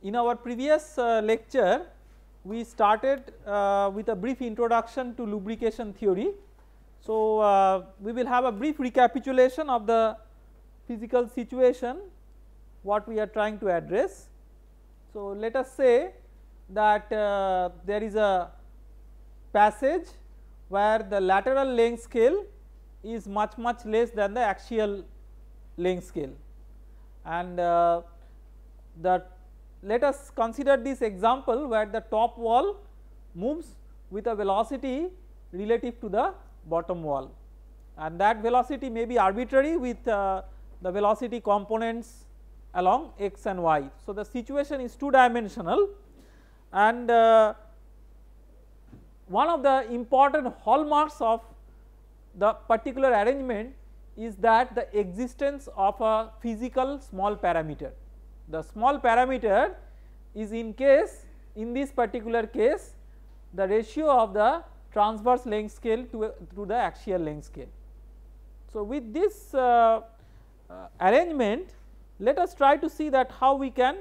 In our previous lecture we started with a brief introduction to lubrication theory. So, we will have a brief recapitulation of the physical situation what we are trying to address. So, let us say that there is a passage where the lateral length scale is much less than the axial length scale, and let us consider this example where the top wall moves with a velocity relative to the bottom wall, and that velocity may be arbitrary with the velocity components along x and y. So, the situation is two dimensional, and one of the important hallmarks of the particular arrangement is that the existence of a physical small parameter. The small parameter is in this particular case the ratio of the transverse length scale to the axial length scale. So, with this arrangement, let us try to see that how we can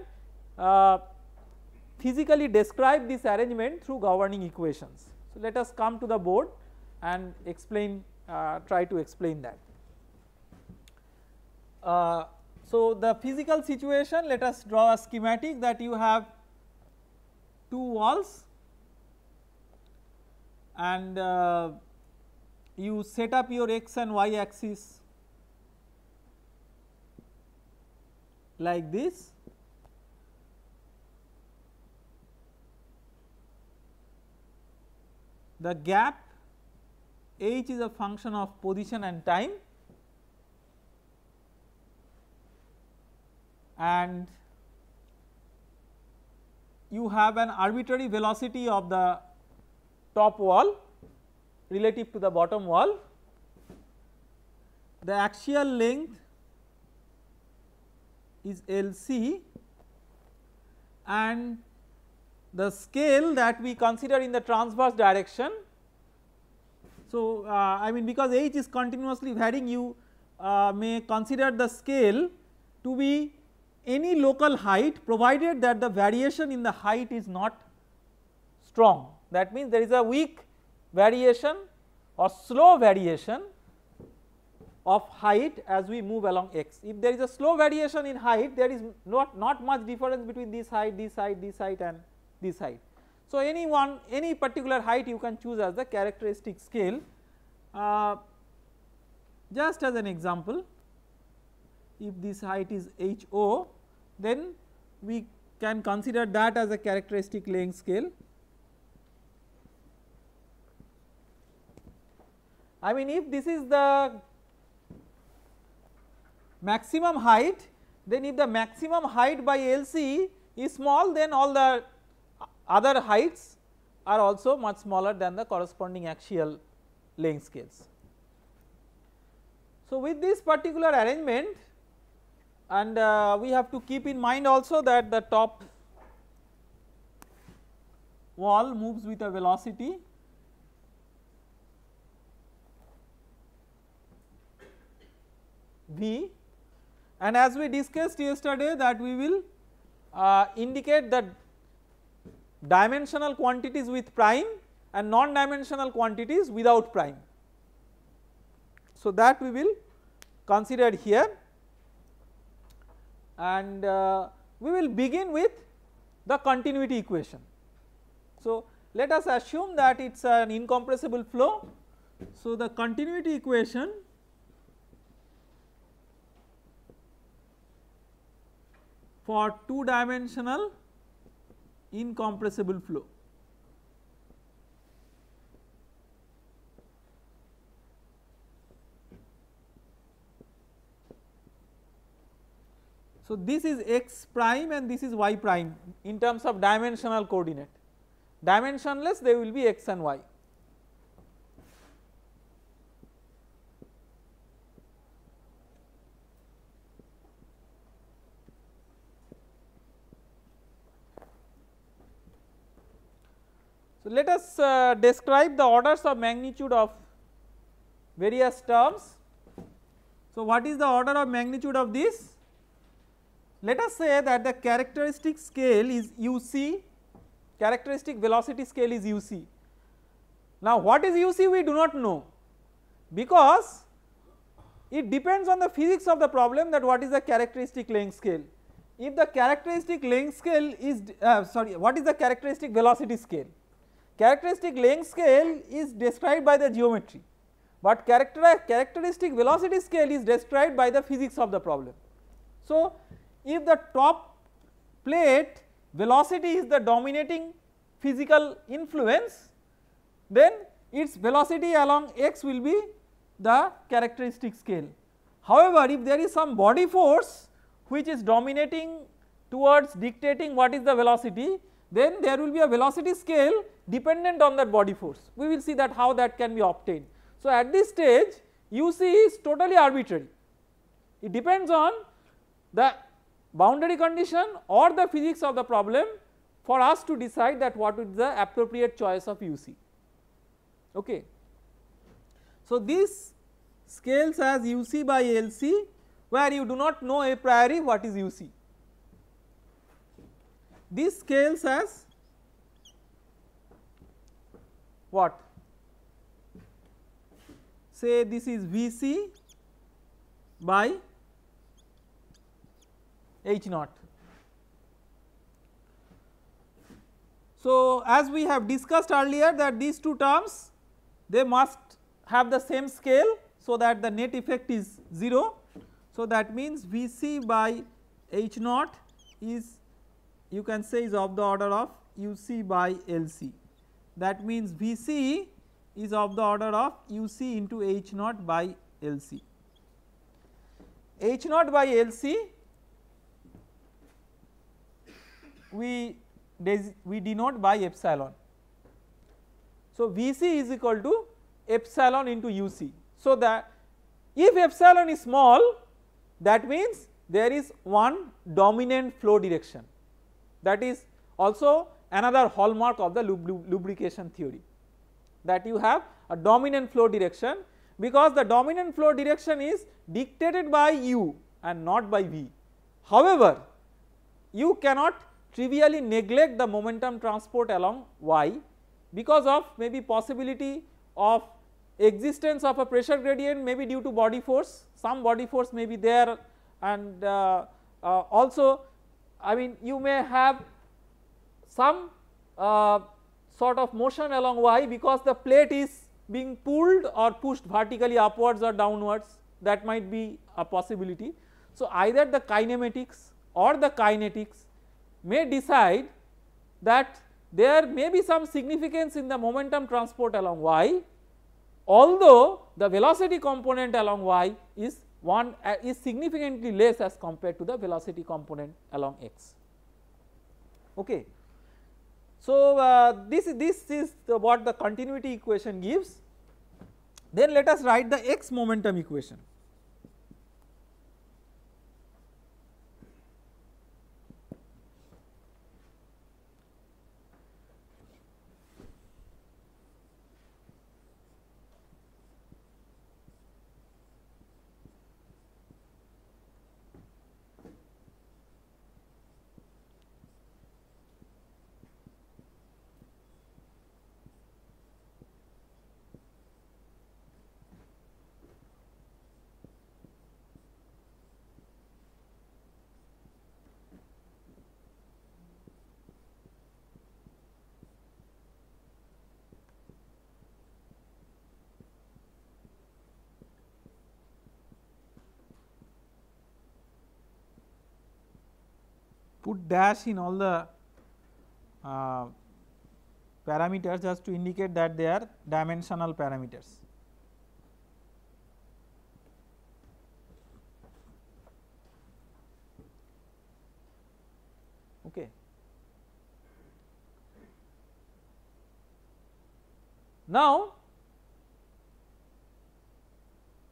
physically describe this arrangement through governing equations. So, let us come to the board and explain, try to explain that. So, the physical situation, let us draw a schematic that you have two walls and you set up your x and y axis like this. The gap h is a function of position and time, and you have an arbitrary velocity of the top wall relative to the bottom wall. The axial length is LC, and the scale that we consider in the transverse direction. So, I mean, because h is continuously varying, you may consider the scale to be any local height provided that the variation in the height is not strong. That means there is a weak variation or slow variation of height as we move along x. If there is a slow variation in height, there is not much difference between this height and this height. So, any particular height you can choose as the characteristic scale. Just as an example, if this height is HO, then we can consider that as a characteristic length scale. I mean, if this is the maximum height, then if the maximum height by LC is small, then all the other heights are also much smaller than the corresponding axial length scales. So, with this particular arrangement, and we have to keep in mind also that the top wall moves with a velocity v, and as we discussed yesterday that we will indicate the dimensional quantities with prime and non-dimensional quantities without prime. So, that we will consider here, and we will begin with the continuity equation. So, let us assume that it is an incompressible flow. So, the continuity equation for two dimensional incompressible flow. So, this is x prime and this is y prime in terms of dimensional coordinate. Dimensionless, they will be x and y. So, let us describe the orders of magnitude of various terms. So, what is the order of magnitude of this? let us say that the characteristic scale is uc, characteristic velocity scale is uc. Now what is uc we do not know, because it depends on the physics of the problem that what is the characteristic length scale. If the characteristic length scale is what is the characteristic velocity scale? Characteristic length scale is described by the geometry, but characteristic velocity scale is described by the physics of the problem. So if the top plate velocity is the dominating physical influence, then its velocity along x will be the characteristic scale. However, if there is some body force which is dominating towards dictating what is the velocity, then there will be a velocity scale dependent on that body force. We will see that how that can be obtained. So at this stage uc is totally arbitrary, it depends on the boundary condition or the physics of the problem for us to decide that what is the appropriate choice of uc. Okay. So this scales as uc by lc, where you do not know a priori what is uc. This scales as what? Say this is Vc by H naught. So as we have discussed earlier that these two terms, they must have the same scale so that the net effect is 0. So that means Vc by H naught is, you can say, is of the order of uc by lc. That means Vc is of the order of uc into H naught by lc. H naught by lc we denote by epsilon. So Vc is equal to epsilon into uc. So that if epsilon is small, that means there is one dominant flow direction. That is also another hallmark of the lubrication theory, that you have a dominant flow direction, because the dominant flow direction is dictated by u and not by v. However, you cannot trivially neglect the momentum transport along y because of maybe possibility of existence of a pressure gradient, maybe due to body force, some body force may be there, and also I mean you may have some sort of motion along y because the plate is being pulled or pushed vertically upwards or downwards, that might be a possibility. So either the kinematics or the kinetics may decide that there may be some significance in the momentum transport along y, although the velocity component along y is significantly less as compared to the velocity component along x. Okay. So this is what the continuity equation gives. Then let us write the x momentum equation. Put dash in all the parameters just to indicate that they are dimensional parameters. Okay. Now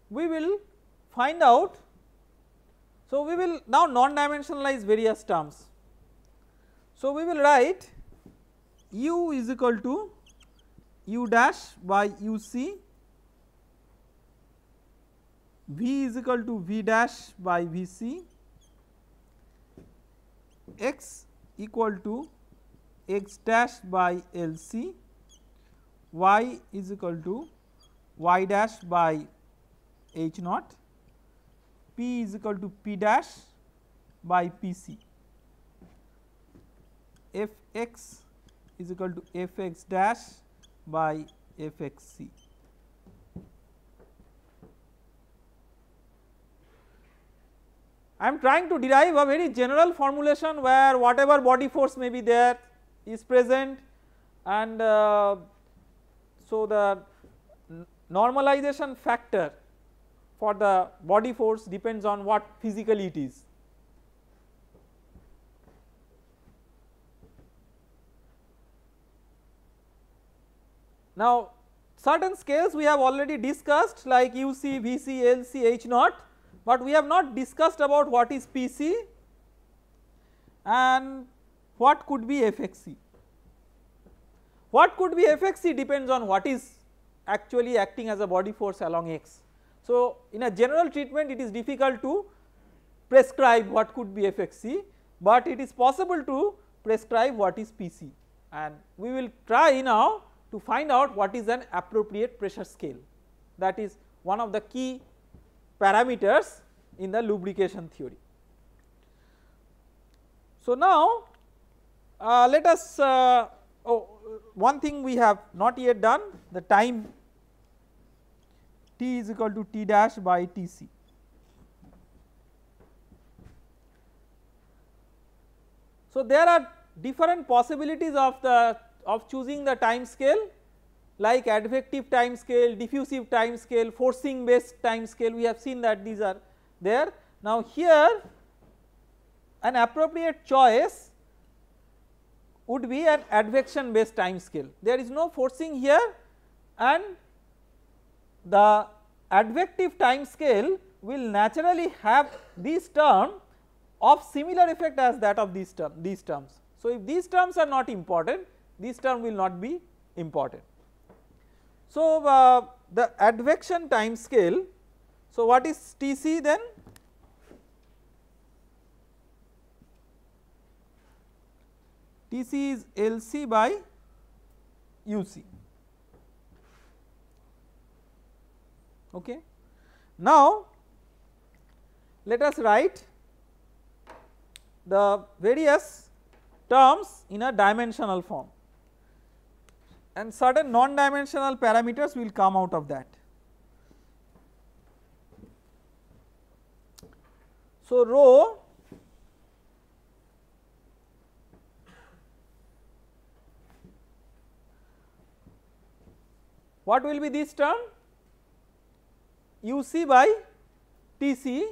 we will find out. So we will now non-dimensionalize various terms. So we will write u is equal to u dash by uc, v is equal to v dash by vc, x equal to x dash by LC, y is equal to y dash by h naught, p is equal to p dash by pc, f x is equal to f x dash by f x c. I am trying to derive a very general formulation where whatever body force may be there is present, and so the normalization factor for the body force depends on what physically it is. Now certain scales we have already discussed like UC, VC, LC, H naught, but we have not discussed about what is PC and what could be FXC. What could be FXC depends on what is actually acting as a body force along X. So in a general treatment it is difficult to prescribe what could be FXC, but it is possible to prescribe what is PC, and we will try now to find out what is an appropriate pressure scale. That is one of the key parameters in the lubrication theory. So now let us one thing we have not yet done, the time t is equal to t dash by Tc. So there are different possibilities of choosing the time scale, like advective time scale, diffusive time scale, forcing based time scale. We have seen that these are there. Now here an appropriate choice would be an advection based time scale. There is no forcing here, and the advective time scale will naturally have this term of similar effect as that of these terms. So if these terms are not important, this term will not be important. So the advection time scale, so what is Tc then? Tc is Lc by Uc. Okay. Now let us write the various terms in a dimensional form, and certain non-dimensional parameters will come out of that. So rho what will be this term? Uc by Tc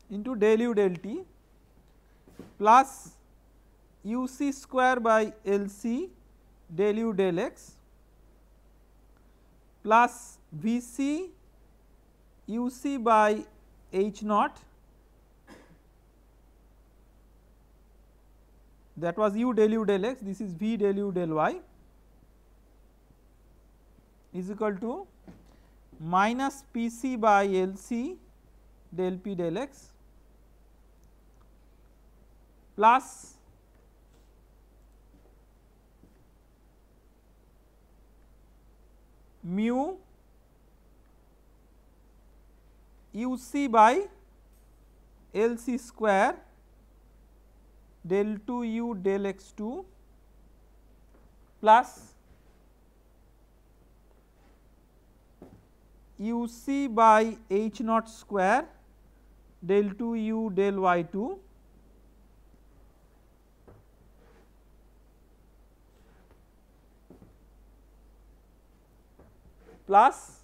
into del u del t plus Uc square by Lc del u del x plus Vc Uc by H naught, that was u del u del x, this is V del u del y, is equal to minus Pc by Lc del p del x plus mu Uc by Lc square del 2 u del x 2 plus Uc by H naught square del 2 u del y 2 plus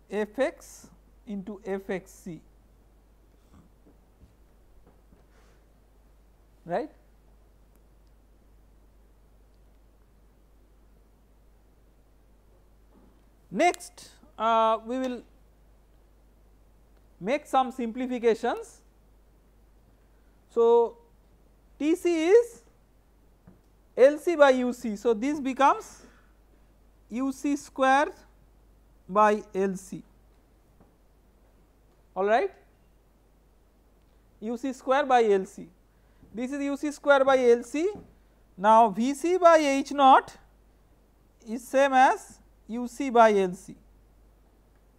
Fx into Fxc, right. Next we will make some simplifications. So, Tc is Lc by Uc. So, this becomes Uc square by Lc, alright, Uc square by Lc. This is Uc square by Lc. Now, Vc by H naught is same as Uc by Lc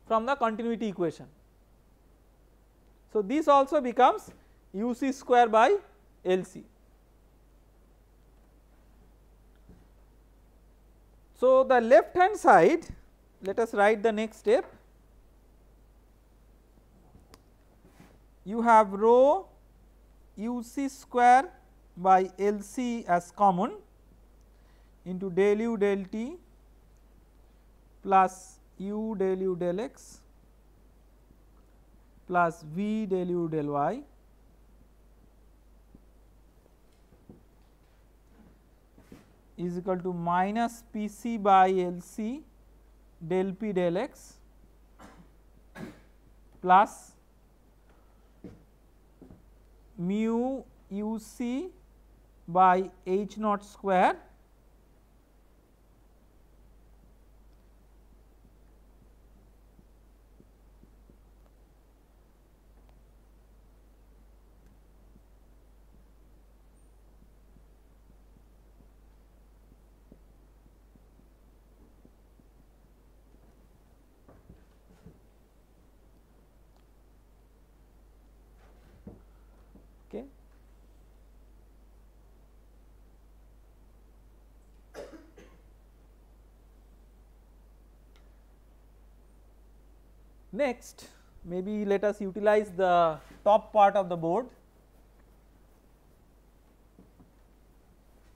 from the continuity equation. So, this also becomes Uc square by Lc. So, the left hand side, let us write the next step. You have rho Uc square by Lc as common into del u del t plus u del u del x plus v del u del y is equal to minus Pc by Lc del p del x plus mu Uc by H naught square okay. Next, maybe let us utilize the top part of the board.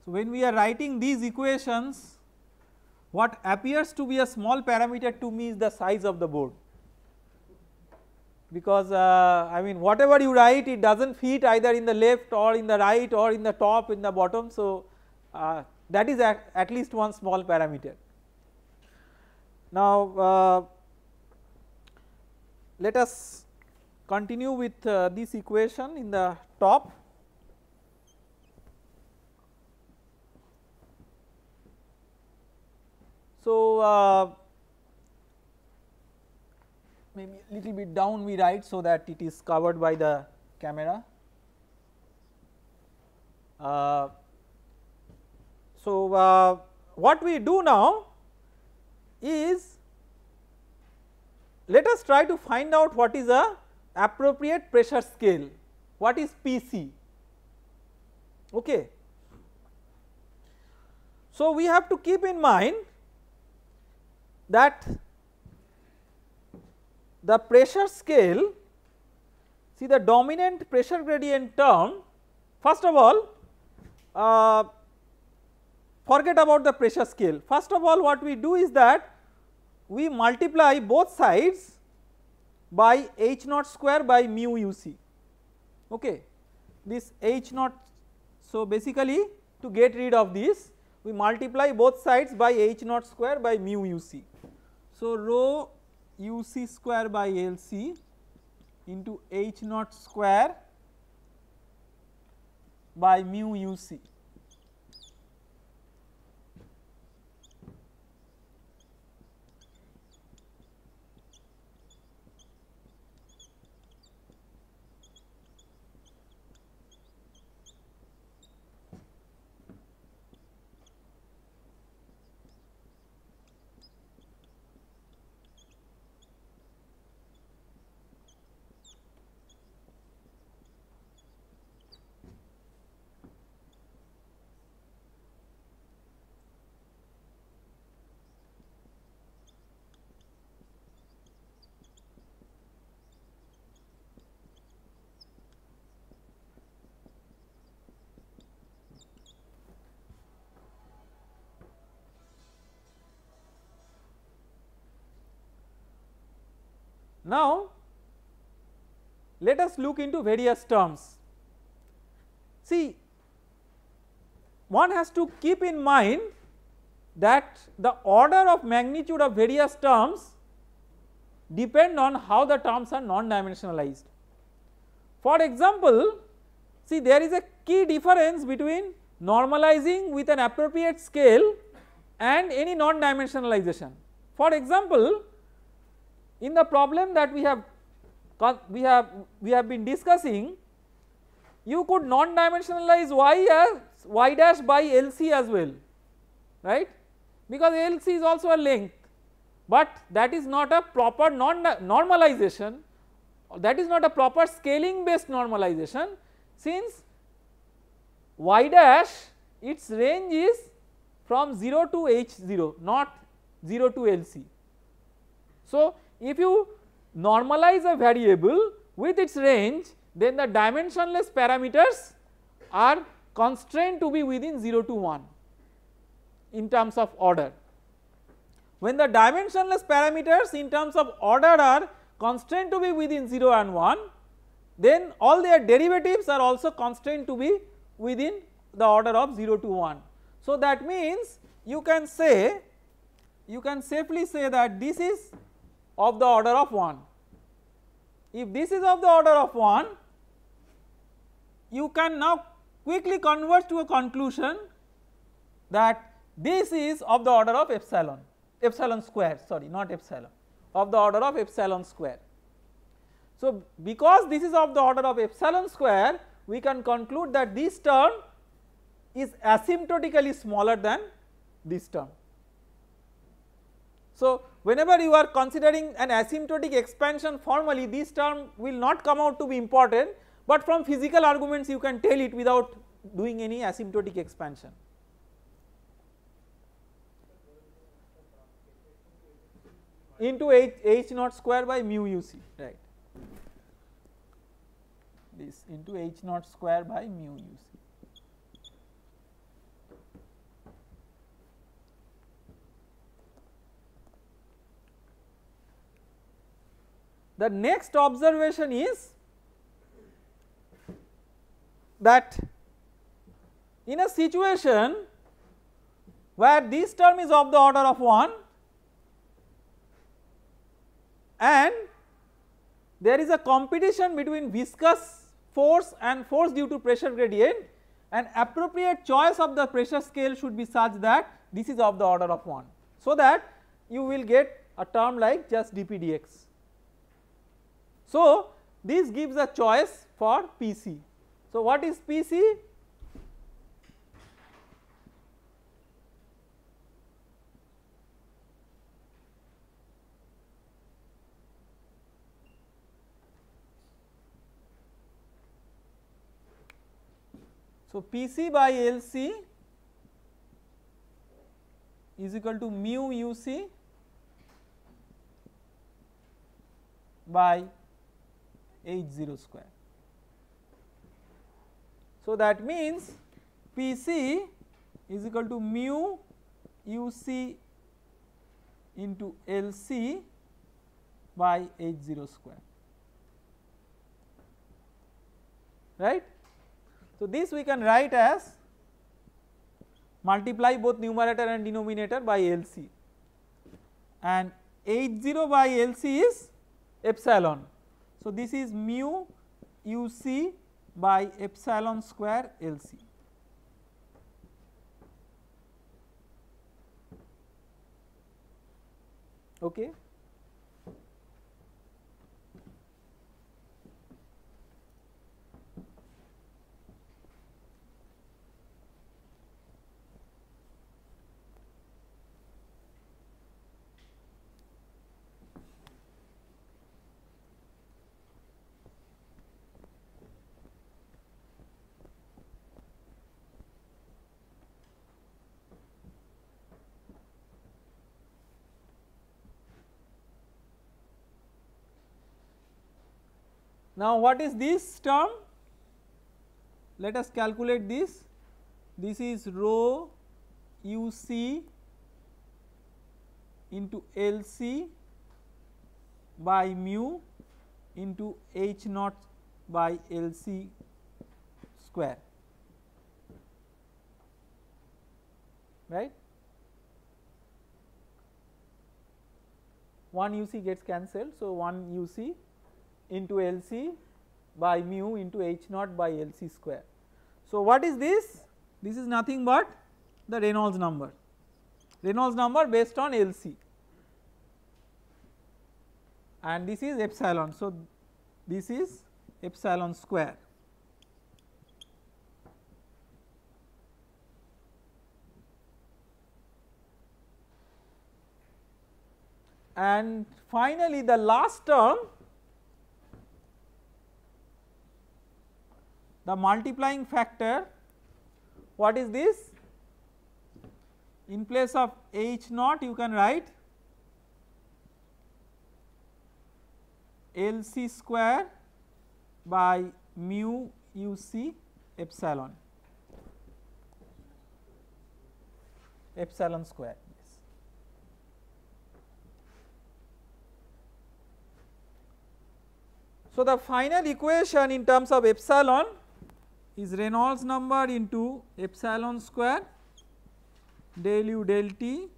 So, when we are writing these equations, what appears to be a small parameter to me is the size of the board, because I mean whatever you write, it does not fit either in the left or in the right or in the top, in the bottom. So, that is at least one small parameter. Now, let us continue with this equation in the top. So, maybe a little bit down we write so that it is covered by the camera. So, what we do now is, let us try to find out what is a appropriate pressure scale, what is Pc, okay. So, we have to keep in mind that the pressure scale, see the dominant pressure gradient term, first of all forget about the pressure scale. First of all, what we do is that we multiply both sides by H naught square by mu Uc, okay, this H naught. So, basically to get rid of this, we multiply both sides by H naught square by mu Uc. So, rho Uc square by Lc into H naught square by mu Uc. Now, let us look into various terms. See, one has to keep in mind that the order of magnitude of various terms depend on how the terms are non-dimensionalized. For example, see there is a key difference between normalizing with an appropriate scale and any non-dimensionalization. For example, in the problem that we have been discussing, you could non-dimensionalize y as y dash by LC as well, right, because LC is also a length, but that is not a proper normalization, that is not a proper scaling based normalization, since y dash its range is from 0 to h0, not 0 to LC. So, if you normalize a variable with its range, then the dimensionless parameters are constrained to be within 0 to 1 in terms of order. When the dimensionless parameters in terms of order are constrained to be within 0 and 1, then all their derivatives are also constrained to be within the order of 0 to 1. So, that means you can safely say that this is of the order of 1. If this is of the order of 1, you can now quickly converge to a conclusion that this is of the order of epsilon square, sorry, not epsilon, of the order of epsilon square. So, because this is of the order of epsilon square, we can conclude that this term is asymptotically smaller than this term. So, whenever you are considering an asymptotic expansion formally, this term will not come out to be important, but from physical arguments you can tell it without doing any asymptotic expansion. Into h naught square by mu u c, right, this into h naught square by mu u c. The next observation is that in a situation where this term is of the order of 1 and there is a competition between viscous force and force due to pressure gradient, an appropriate choice of the pressure scale should be such that this is of the order of 1, so that you will get a term like just dp dx. So, this gives a choice for Pc. So, what is Pc? So, Pc by Lc is equal to mu uc by h0 square. So, that means Pc is equal to mu uc into Lc by h0 square, right. So, this we can write as multiply both numerator and denominator by Lc, and h0 by Lc is epsilon. So, this is mu uc by epsilon square Lc. Okay. Now, what is this term? Let us calculate this. This is rho uc into Lc by mu into h naught by Lc square, right. 1 uc gets cancelled. So, 1 uc into Lc by mu into H naught by L C square. So, what is this? This is nothing but the Reynolds number based on L C, and this is epsilon. So, this is epsilon square. And finally, the last term, the multiplying factor, what is this? In place of H naught you can write L C square by mu u c epsilon square. Yes. So, the final equation in terms of epsilon is Reynolds number into epsilon square del u del t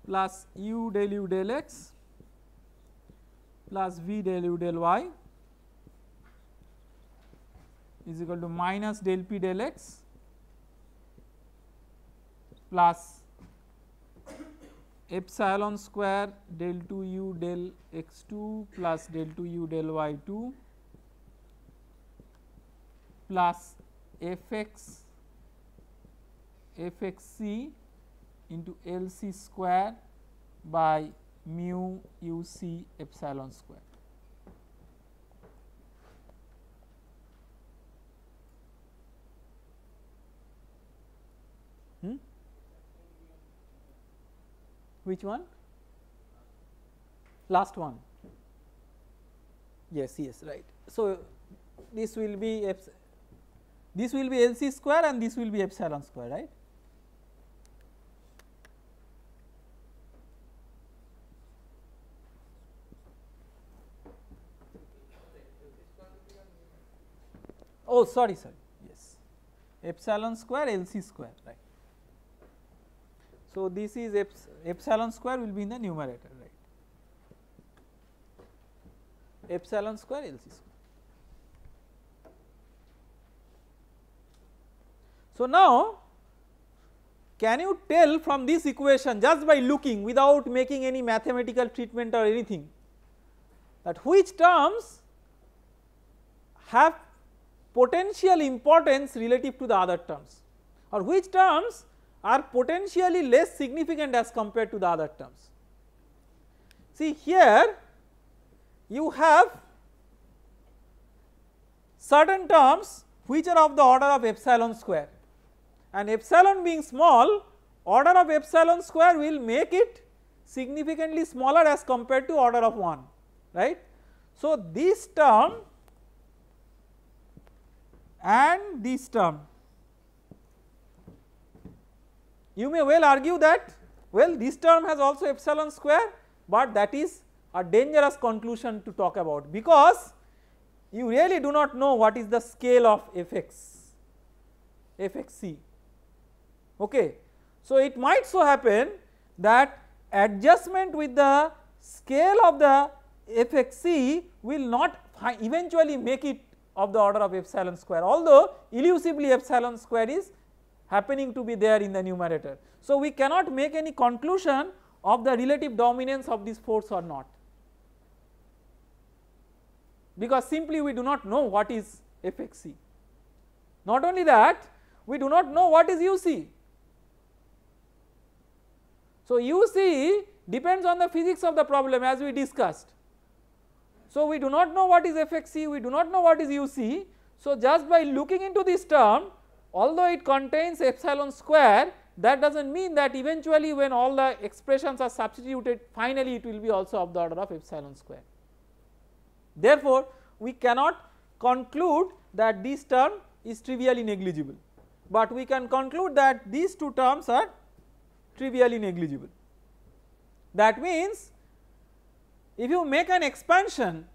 plus u del u del x plus v del u del y is equal to minus del p del x plus epsilon square del 2 u del x2 plus del 2 u del y2 plus fxc into LC square by mu u c epsilon square. Which one? Last one. Yes, right. So, this will be LC square and this will be epsilon square, right. Oh, sorry, yes, epsilon square LC square, right. So, this is epsilon square will be in the numerator, right, epsilon square LC square. So, now can you tell from this equation just by looking without making any mathematical treatment or anything that which terms have potential importance relative to the other terms, or which terms are potentially less significant as compared to the other terms. See, here you have certain terms which are of the order of epsilon square, and epsilon being small, order of epsilon square will make it significantly smaller as compared to order of 1, right. So, this term and this term, you may well argue that this term has also epsilon square, but that is a dangerous conclusion to talk about, because you really do not know what is the scale of fxc. Okay. So, it might so happen that adjustment with the scale of the fxc will not eventually make it of the order of epsilon square, although elusively epsilon square is happening to be there in the numerator. So, we cannot make any conclusion of the relative dominance of this force or not, because simply we do not know what is fxc. Not only that, we do not know what is uc. So, uc depends on the physics of the problem as we discussed. So, we do not know what is fxc, we do not know what is uc. So, just by looking into this term, although it contains epsilon square, that does not mean that eventually when all the expressions are substituted, finally it will be also of the order of epsilon square. Therefore, we cannot conclude that this term is trivially negligible, but we can conclude that these two terms are trivially negligible. That means, if you make an expansion,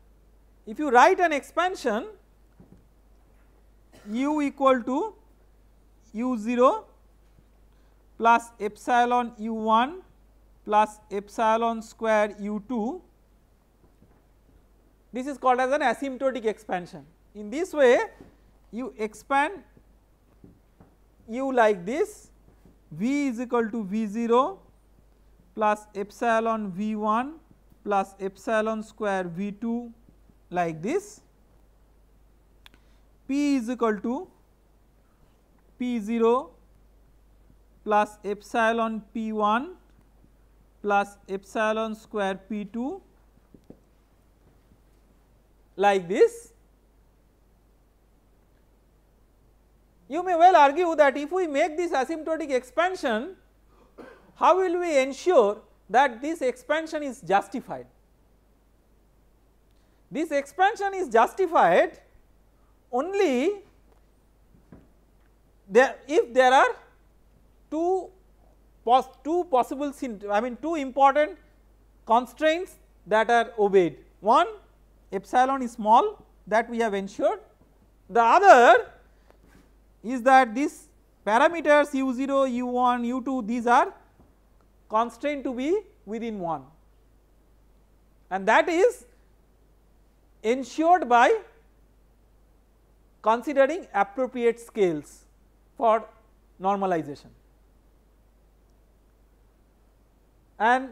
if you write an expansion u equal to u0 plus epsilon u1 plus epsilon square u2, this is called as an asymptotic expansion. In this way you expand u like this, V is equal to V0 plus epsilon V1 plus epsilon square V2 like this, P is equal to P0 plus epsilon P1 plus epsilon square P2 like this. You may well argue that if we make this asymptotic expansion, how will we ensure that this expansion is justified? This expansion is justified only if there are two possible, I mean two important constraints that are obeyed. One, epsilon is small, that we have ensured. The other is that these parameters u0, u1, u2, these are constrained to be within 1, and that is ensured by considering appropriate scales for normalization, and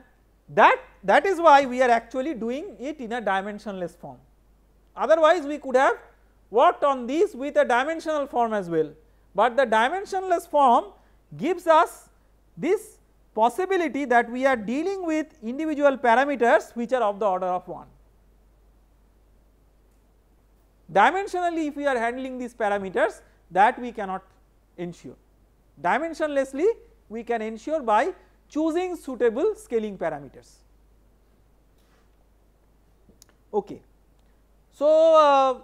that is why we are actually doing it in a dimensionless form. Otherwise we could have worked on this with a dimensional form as well, but the dimensionless form gives us this possibility that we are dealing with individual parameters which are of the order of 1. Dimensionally if we are handling these parameters, that we cannot ensure. Dimensionlessly we can ensure by choosing suitable scaling parameters. Okay. So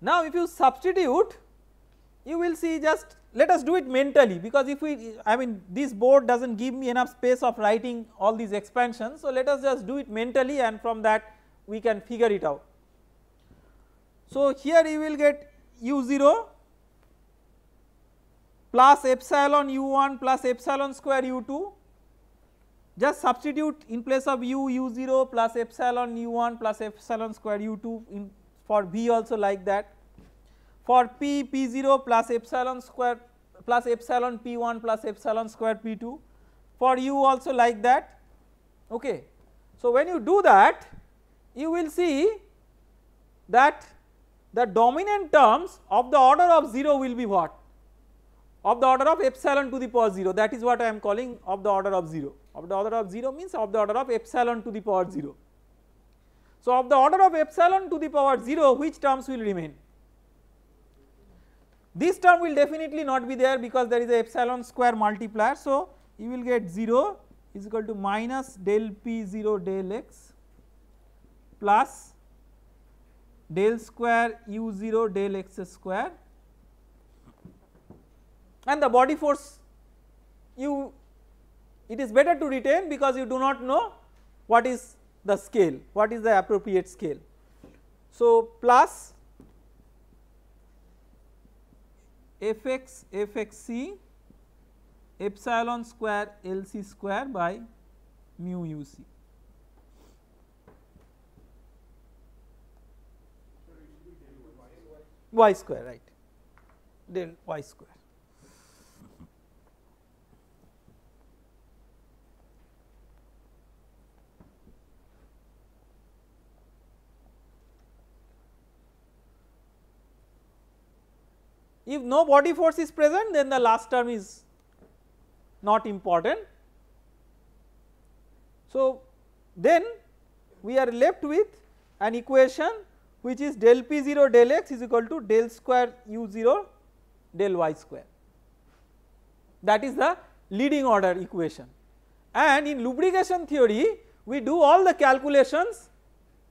now if you substitute, you will see, just let us do it mentally, because if we, I mean this board does not give me enough space of writing all these expansions. So let us just do it mentally, and from that we can figure it out. So here you will get u0 plus epsilon u1 plus epsilon square u2, just substitute in place of u0 plus epsilon u1 plus epsilon square u2 for V also like that, for P, P0 plus epsilon square plus epsilon P1 plus epsilon square P2, for U also like that. Okay. So when you do that, you will see that the dominant terms of the order of 0 will be what? Of the order of epsilon to the power 0, that is what I am calling of the order of 0. Of the order of 0 means of the order of epsilon to the power 0. So of the order of epsilon to the power 0, which terms will remain? This term will definitely not be there because there is a epsilon square multiplier. So you will get 0 is equal to minus del P0 del x plus del square u0 del x square, and the body force it is better to retain because you do not know what is the scale, what is the appropriate scale. So plus fx fxc epsilon square lc square by mu uc. Y square, right, del y square. If no body force is present, then the last term is not important. So then we are left with an equation which is del P0 del x is equal to del square u0 del y square. That is the leading order equation, and in lubrication theory we do all the calculations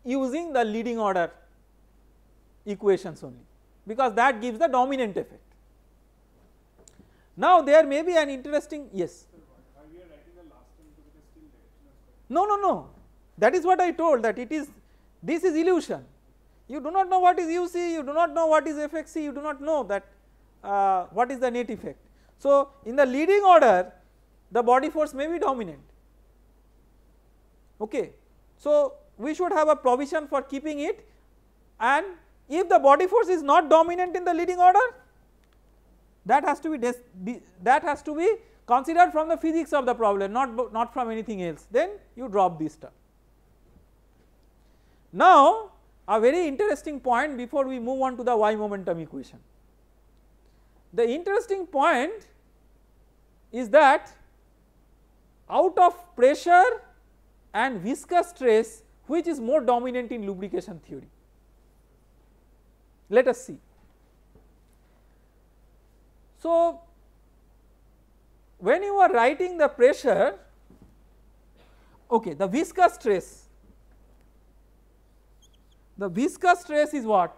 using the leading order equations only, because that gives the dominant effect. Now there may be an interesting, yes. Are we writing the last term because it is still directional? No, that is what I told, that it is, this is illusion. You do not know what is UC, you do not know what is FXC, you do not know that what is the net effect. So in the leading order the body force may be dominant. Okay. So we should have a provision for keeping it, and if the body force is not dominant in the leading order, that has to be considered from the physics of the problem, not from anything else, then you drop this term. Now a very interesting point before we move on to the y momentum equation. The interesting point is that out of pressure and viscous stress, which is more dominant in lubrication theory? Let us see. So when you are writing the pressure, okay, the viscous stress is what?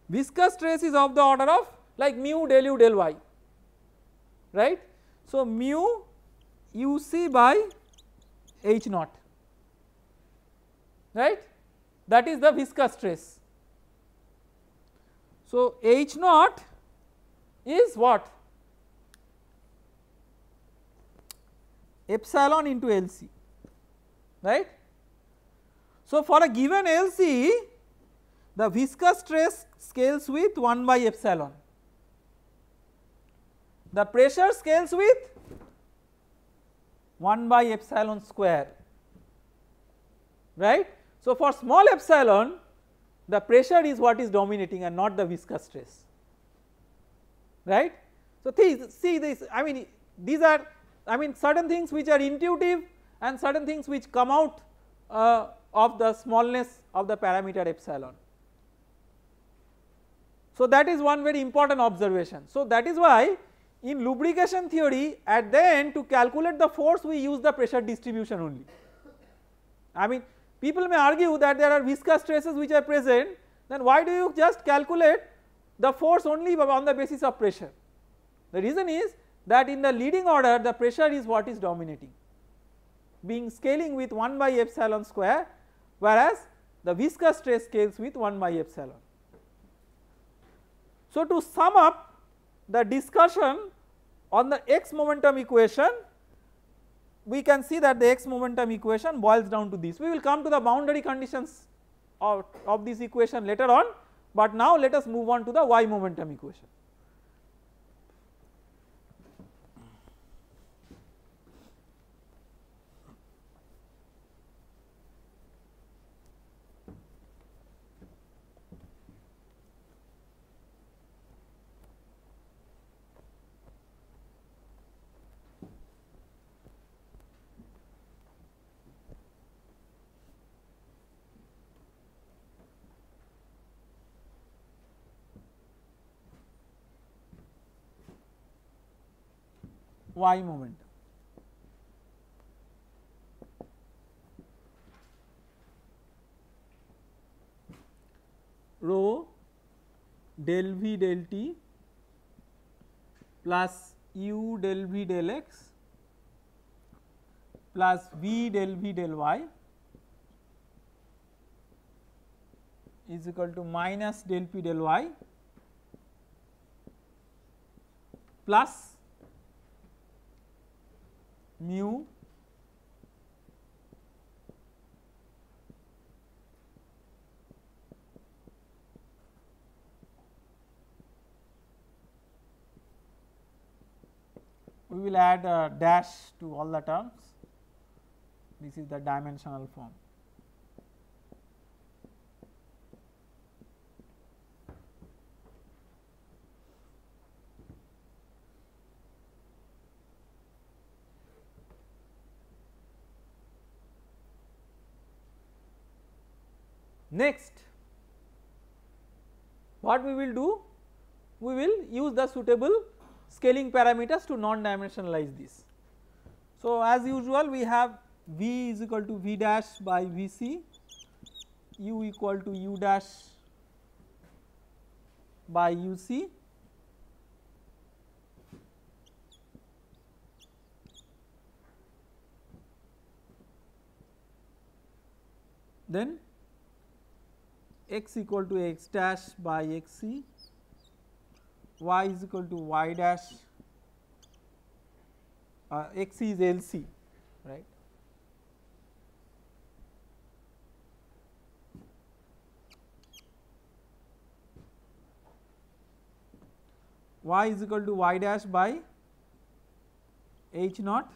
Viscous stress is of the order of like mu del u del y, right. So mu uc by h naught, right, that is the viscous stress. So h naught is what? Epsilon into LC, right. So for a given LC, the viscous stress scales with 1 by epsilon, the pressure scales with 1 by epsilon square, right. So for small epsilon, the pressure is what is dominating and not the viscous stress, right. So see this, I mean these are, I mean certain things which are intuitive and certain things which come out of the smallness of the parameter epsilon. So that is one very important observation. So that is why in lubrication theory at the end to calculate the force we use the pressure distribution only. I mean people may argue that there are viscous stresses which are present, then why do you just calculate the force only on the basis of pressure? The reason is that in the leading order the pressure is what is dominating, being scaling with 1 by epsilon square, whereas the viscous stress scales with 1 by epsilon. So to sum up the discussion on the x momentum equation, we can see that the x momentum equation boils down to this. We will come to the boundary conditions of this equation later on, but now let us move on to the y momentum equation. Y momentum. Rho del v del t plus u del v del x plus v del v del y is equal to minus del p del y plus mu we will add a dash to all the terms, this is the dimensional form. Next, what we will do? We will use the suitable scaling parameters to non-dimensionalize this. So as usual we have V is equal to V dash by Vc, U equal to U dash by Uc, then x equal to x dash by xc, y is equal to y dash, xc is LC, right. y is equal to y dash by h naught,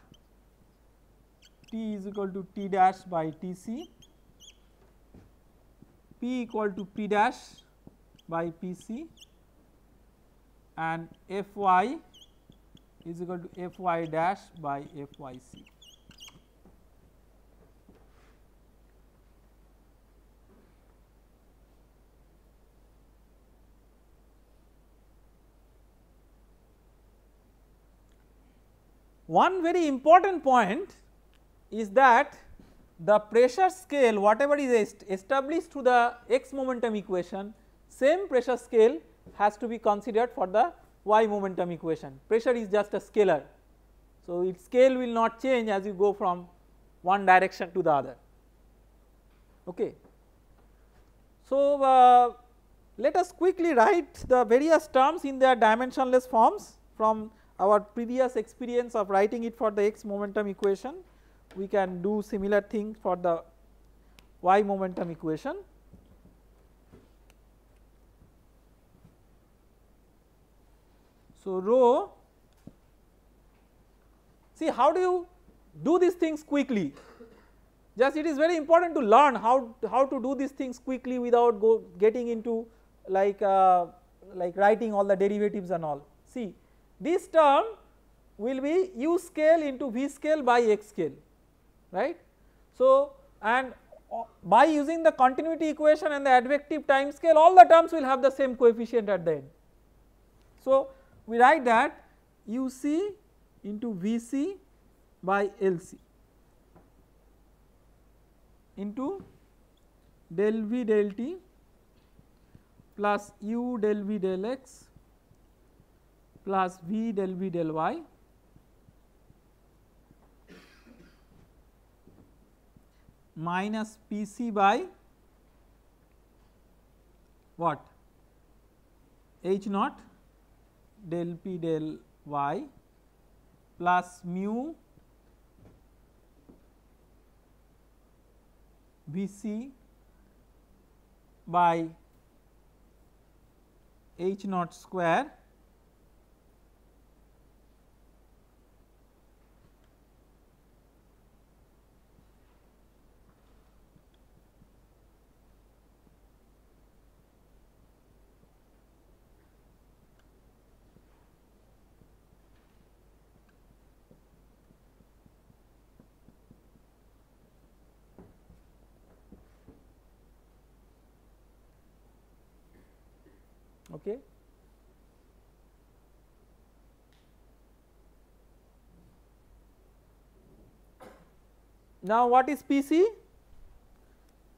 t is equal to t dash by t c, p equal to p dash by p c, and f y is equal to f y dash by f y c. One very important point is that the pressure scale whatever is established to the x momentum equation, same pressure scale has to be considered for the y momentum equation. Pressure is just a scalar, so its scale will not change as you go from one direction to the other. Okay. So, let us quickly write the various terms in their dimensionless forms from our previous experience of writing it for the x momentum equation. We can do similar thing for the y momentum equation. So, rho, see how do you do these things quickly, just it is very important to learn how to do these things quickly without getting into like writing all the derivatives and all. See, this term will be u scale into v scale by x scale, right. So, and by using the continuity equation and the advective time scale, all the terms will have the same coefficient at the end. So, we write that u c into v c by L c into del v del t plus u del v del x plus v del v del y minus p c by what h naught del p del y plus mu v c by h naught square okay. Now what is PC?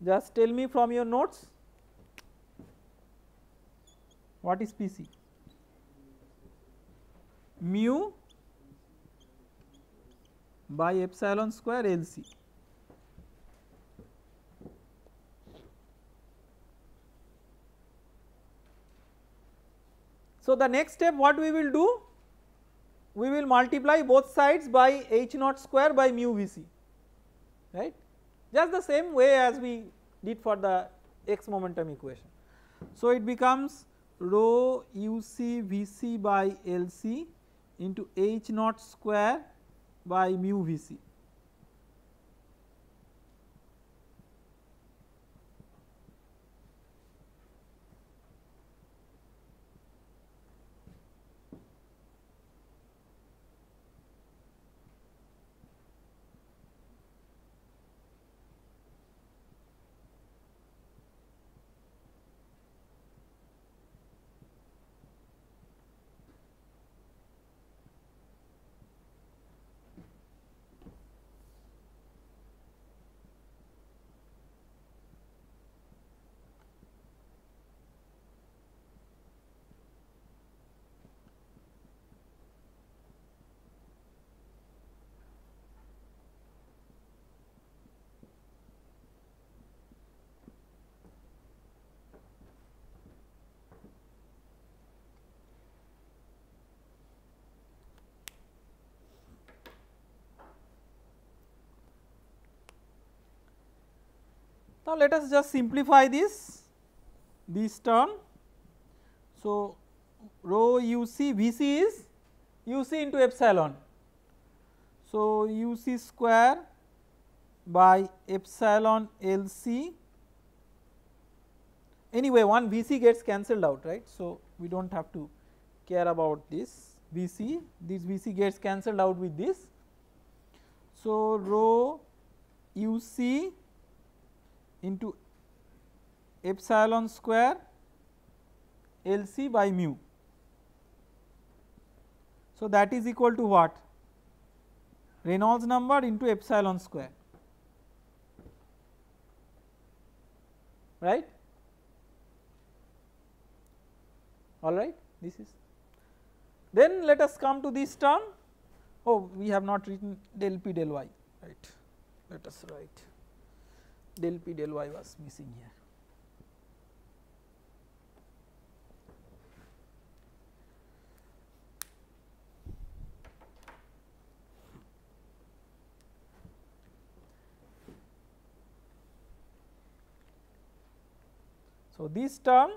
Just tell me from your notes, what is PC? Mu by epsilon square LC. So, the next step what we will do? We will multiply both sides by h naught square by mu v c, right, just the same way as we did for the x momentum equation. So, it becomes rho u c v c by L c into h naught square by mu v c. Now, let us just simplify this term. So, rho UC, VC is UC into epsilon. So, UC square by epsilon LC, anyway one VC gets cancelled out, right. So, we do not have to care about this VC, this VC gets cancelled out with this. So, rho UC into epsilon square LC by mu. So, that is equal to what? Reynolds number into epsilon square, right. All right, this is. Then let us come to this term. Oh, we have not written del p del y, right. Let us write del p del y was missing here. So, this term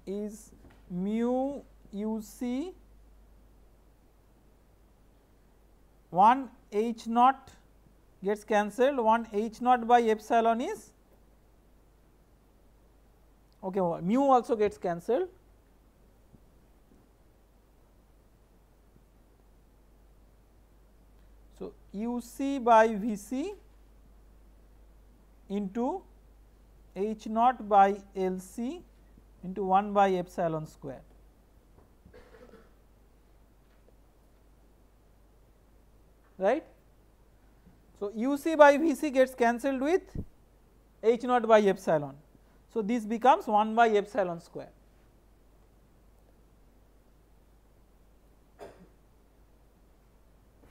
is mu UC 1 H naught gets cancelled, 1 H naught by epsilon is okay, mu also gets cancelled. So, UC by VC into H naught by LC into 1 by epsilon square, right. So, UC by VC gets cancelled with H naught by epsilon. So, this becomes 1 by epsilon square.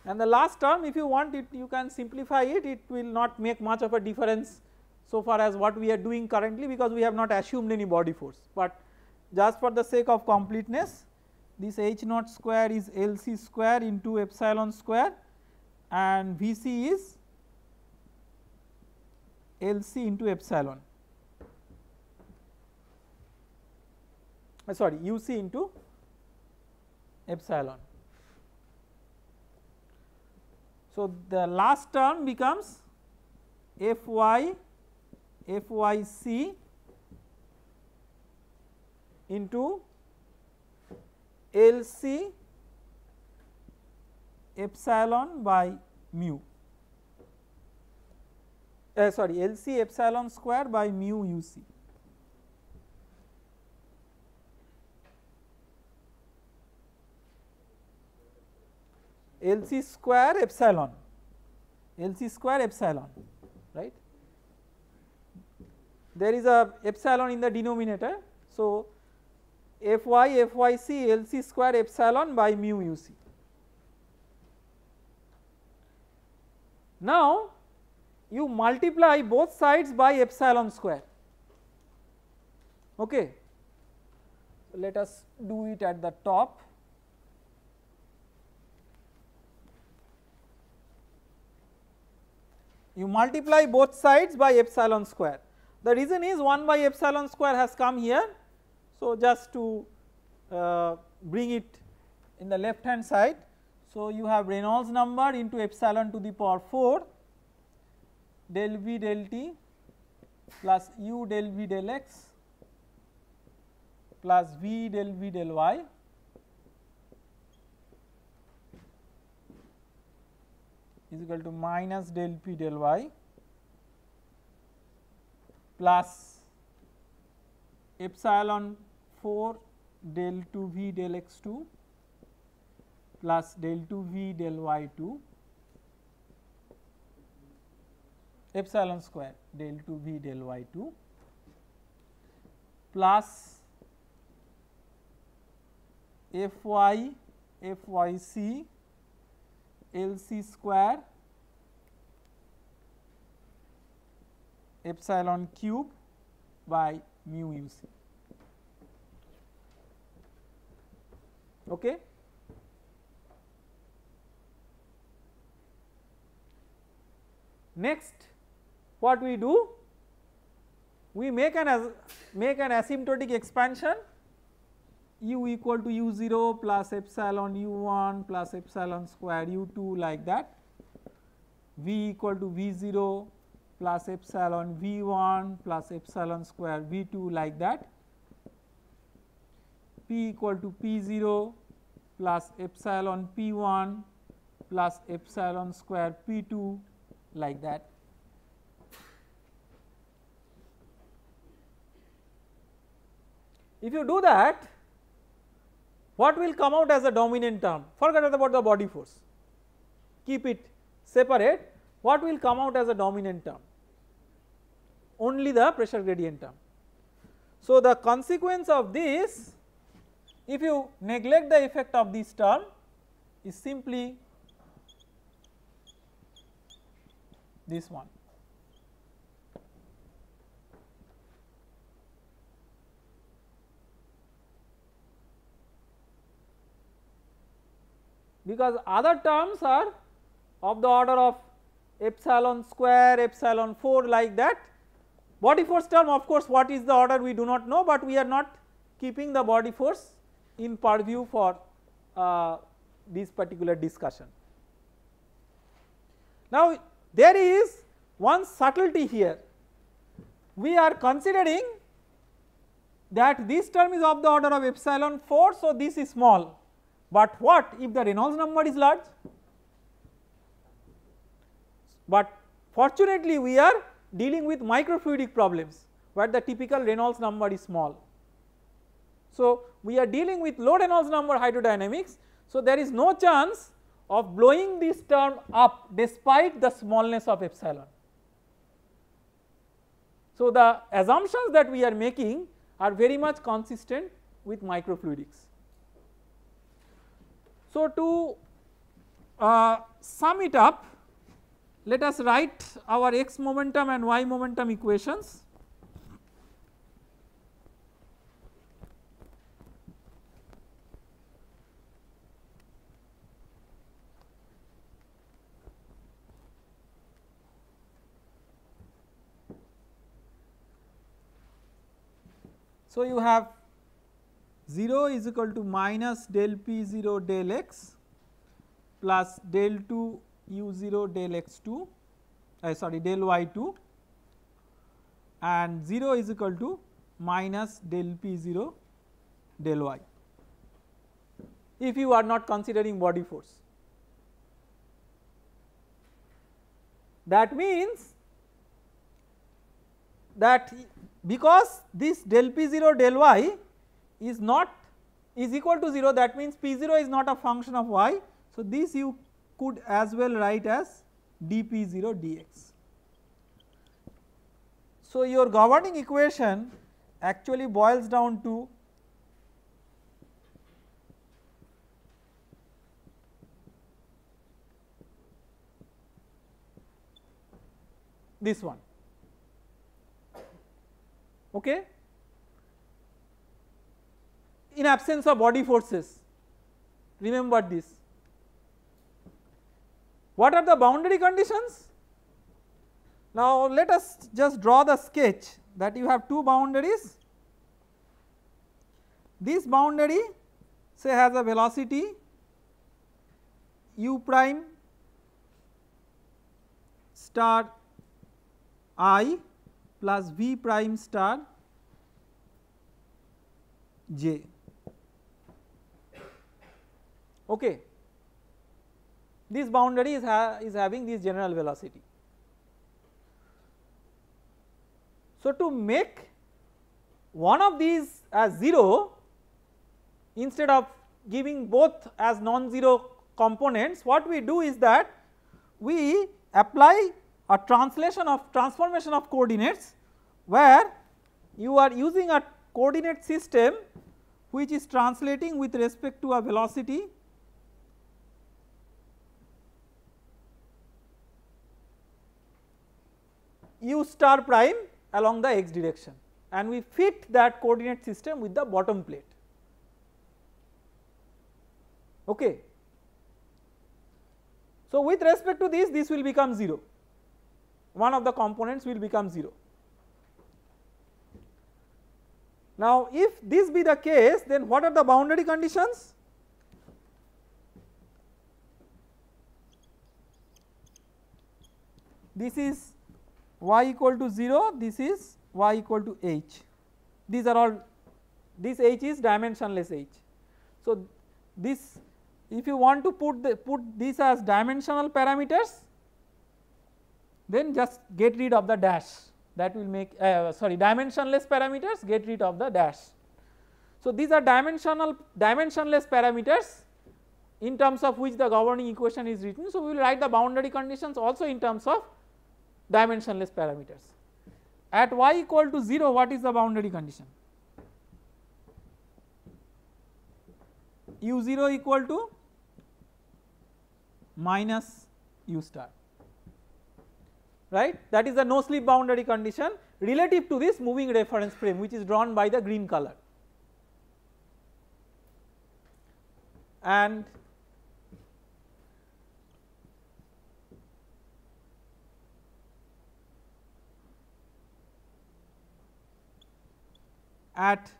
And the last term, if you want it, you can simplify it, it will not make much of a difference so far as what we are doing currently, because we have not assumed any body force, but just for the sake of completeness, this H naught square is LC square into epsilon square and VC is LC into epsilon, sorry, UC into epsilon. So, the last term becomes FYC into LC epsilon by mu, sorry, LC epsilon square by mu UC. LC square epsilon, LC square epsilon, right. There is a epsilon in the denominator. So, FYC LC square epsilon by mu UC. Now, you multiply both sides by epsilon square, okay. So, let us do it at the top. You multiply both sides by epsilon square. The reason is 1 by epsilon square has come here. So, just to bring it in the left hand side. So, you have Reynolds number into epsilon to the power 4 del V del T plus U del V del X plus V del V del Y is equal to minus del P del Y plus epsilon 4 del 2 V del X2 plus del 2 V del Y2 epsilon square del 2 V del Y2 plus FYC LC square epsilon cube by mu UC, okay. Next, what we do? we make an asymptotic expansion u equal to u0 plus epsilon u1 plus epsilon square u2 like that, v equal to v0 plus epsilon v1 plus epsilon square v2 like that, p equal to p0 plus epsilon p1 plus epsilon square p2 like that. If you do that, what will come out as a dominant term? Forget about the body force, keep it separate. What will come out as a dominant term? Only the pressure gradient term. So, the consequence of this, if you neglect the effect of this term, is simply this one. Because other terms are of the order of epsilon square, epsilon 4 like that. Body force term, of course, what is the order we do not know, but we are not keeping the body force in purview for this particular discussion. Now, there is one subtlety here. We are considering that this term is of the order of epsilon 4, so this is small. But what if the Reynolds number is large? But fortunately we are dealing with microfluidic problems where the typical Reynolds number is small. So, we are dealing with low Reynolds number hydrodynamics, so there is no chance of blowing this term up despite the smallness of epsilon. So, the assumptions that we are making are very much consistent with microfluidics. So, to sum it up, let us write our x momentum and y momentum equations. So, you have 0 is equal to minus del p0 del x plus del 2 u0 del x2 sorry del y2 and 0 is equal to minus del p0 del y, if you are not considering body force. That means that because this del p0 del y is equal to 0, that means p0 is not a function of y. So, this you could as well write as dp0 dx. So, your governing equation actually boils down to this one, okay, in absence of body forces. Remember this. What are the boundary conditions? Now, let us just draw the sketch that you have two boundaries. This boundary say has a velocity u prime star I plus v prime star j. Okay. This boundary is having this general velocity. So, to make one of these as 0 instead of giving both as non-zero components, what we do is that we apply a transformation of coordinates where you are using a coordinate system which is translating with respect to a velocity u star prime along the x direction, and we fit that coordinate system with the bottom plate. Okay. So, with respect to this will become 0, one of the components will become 0. Now if this be the case, then what are the boundary conditions? This is y equal to 0, this is y equal to h. These are all, this h is dimensionless h. So this, if you want to put this as dimensional parameters, then just get rid of the dash, that will make dimensionless parameters, get rid of the dash. So these are dimensionless parameters in terms of which the governing equation is written. So we will write the boundary conditions also in terms of dimensionless parameters. At y equal to 0, what is the boundary condition? u0 equal to minus u star, right, that is the no slip boundary condition relative to this moving reference frame, which is drawn by the green color. And at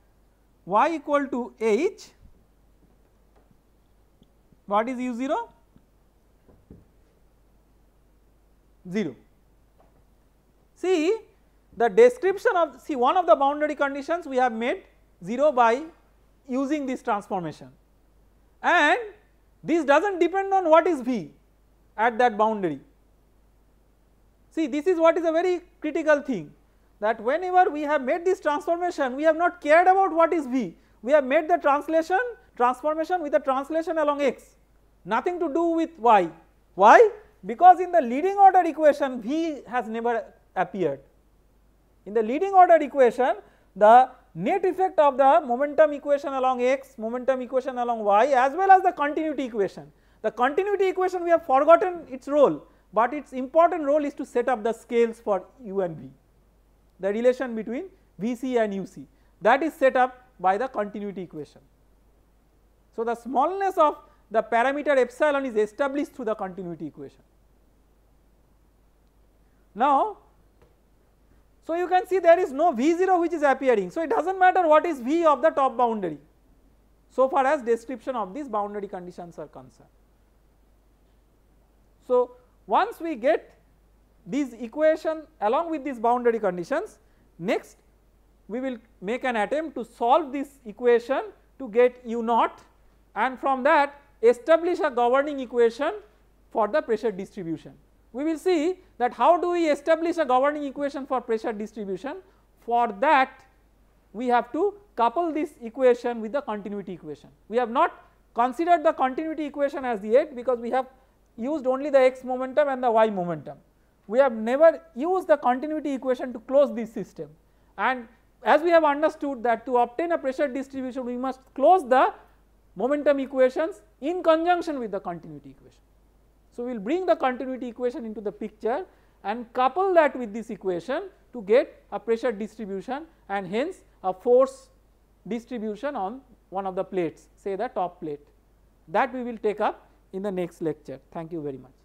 y equal to h, what is u0? 0. See the description of, see one of the boundary conditions we have made 0 by using this transformation, and this does not depend on what is V at that boundary. See, this is what is a very critical thing, that whenever we have made this transformation, we have not cared about what is V, we have made the transformation with the translation along x, nothing to do with y. Why? Because in the leading order equation V has never appeared. In the leading order equation, the net effect of the momentum equation along x, momentum equation along y, as well as the continuity equation. The continuity equation we have forgotten its role, but its important role is to set up the scales for u and v, the relation between Vc and Uc, that is set up by the continuity equation. So the smallness of the parameter epsilon is established through the continuity equation. Now, so you can see there is no V0 which is appearing, so it does not matter what is V of the top boundary, so far as description of these boundary conditions are concerned. So once we get these equation along with these boundary conditions, next we will make an attempt to solve this equation to get u naught, and from that establish a governing equation for the pressure distribution. We will see that how do we establish a governing equation for pressure distribution. For that we have to couple this equation with the continuity equation. We have not considered the continuity equation as yet because we have used only the x momentum and the y momentum. We have never used the continuity equation to close this system, and as we have understood that to obtain a pressure distribution we must close the momentum equations in conjunction with the continuity equation. So we will bring the continuity equation into the picture and couple that with this equation to get a pressure distribution and hence a force distribution on one of the plates, say the top plate. That we will take up in the next lecture. Thank you very much.